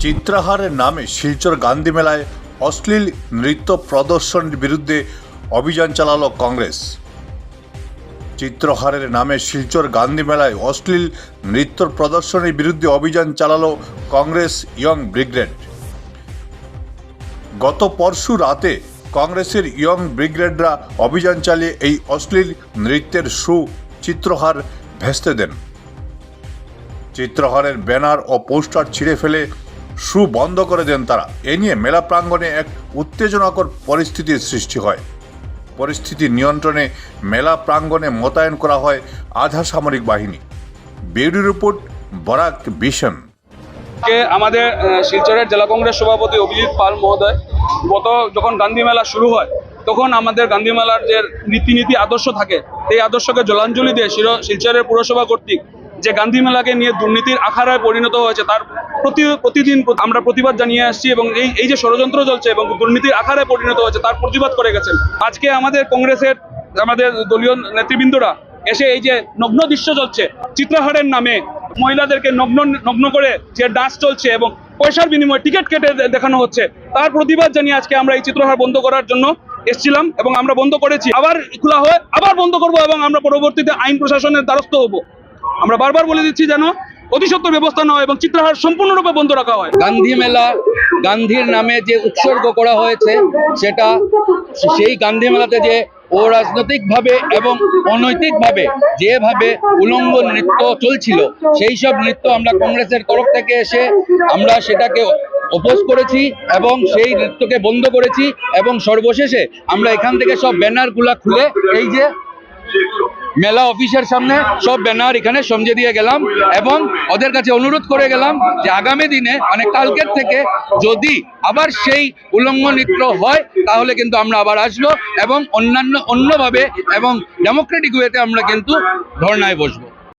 চিত্রাহারের নামে শিলচর গান্ধী মেলায় অশ্লীল নৃত্য প্রদর্শনের বিরুদ্ধে অভিযান চালালো কংগ্রেস। চিত্রহারের নামে শিলচর গান্ধী মেলায় অশ্লীল নৃত্য প্রদর্শনের বিরুদ্ধে অভিযান চালালো কংগ্রেস ইয়ং ব্রিগেড। গত পরশু রাতে কংগ্রেসের ইয়ং ব্রিগেডরা অভিযান চালিয়ে এই অশ্লীল নৃত্যের শো চিত্রহার ভেস্তে দেন। চিত্রহারের ব্যানার ও পোস্টার ছিঁড়ে ফেলে শো বন্ধ করে দেন তারা। এ নিয়ে মেলা প্রাঙ্গণে এক উত্তেজনাকর পরিস্থিতির সৃষ্টি হয়। পরিস্থিতি নিয়ন্ত্রণে মেলা প্রাঙ্গণে মোতায়েন করা হয় আধা সামরিক বাহিনী। Bureau report, Barak vision. আমাদের শিলচরের জেলা কংগ্রেস সভাপতি অভিজিৎ পাল মহোদয় যখন গান্ধী মেলা শুরু হয় তখন আমাদের গান্ধী মেলার যে রীতিনীতি আদর্শ থাকে এই আদর্শকে জলাঞ্জলি দিয়ে শিলচরের পুরসভা কর্তৃক যে গান্ধী মেলাকে নিয়ে দুর্নীতির আখাড়ায় পরিণত হয়েছে তার প্রতিদিন আমরা প্রতিবাদ জানিয়ে আসছি এবং এই যে ষড়যন্ত্র চলছে এবং দুর্নীতির আখাড়ায় পরিণত হয়েছে তার প্রতিবাদ করে গেছেন। আজকে আমাদের কংগ্রেসের আমাদের দলীয় নেতৃবৃন্দরা এসে এই যে নগ্ন দৃশ্য চলছে চিত্রহারের নামে মহিলাদেরকে নগ্ন করে যে ডান্স চলছে এবং পয়সার বিনিময়ে টিকিট কেটে দেখানো হচ্ছে তার প্রতিবাদ জানিয়ে আজকে আমরা এই চিত্রহার বন্ধ করার জন্য এসেছিলাম এবং আমরা বন্ধ করেছি। আবার খোলা হয় আবার বন্ধ করব এবং আমরা পরবর্তীতে আইন প্রশাসনের দ্বারস্থ হব। আমরা বারবার বলে দিচ্ছি যেন অতি সত্বর ব্যবস্থা নেওয়া হয় এবং চিত্রহার সম্পূর্ণরূপে বন্ধ রাখা হয়। গান্ধী মেলা গান্ধীর নামে যে উৎসর্গ করা হয়েছে সেটা সেই গান্ধী মেলাতে যে অরাজনৈতিকভাবে এবং অনৈতিকভাবে যেভাবে উলঙ্গ নৃত্য চলছিল সেই সব নৃত্য আমরা কংগ্রেসের তরফ থেকে এসে আমরা সেটাকে অপোজ করেছি এবং সেই নৃত্যকে বন্ধ করেছি এবং সর্বশেষে আমরা এখান থেকে সব ব্যানারগুলা খুলে এই যে মেলা অফিসের সামনে সব ব্যানার এখানে সমঝে দিয়ে গেলাম এবং ওদের কাছে অনুরোধ করে গেলাম যে আগামী দিনে মানে কালকের থেকে যদি আবার সেই উলঙ্গ নৃত্য হয় তাহলে কিন্তু আমরা আবার আসবো এবং অন্যভাবে এবং ডেমোক্রেটিক ওয়েতে আমরা কিন্তু ধর্নায় বসবো।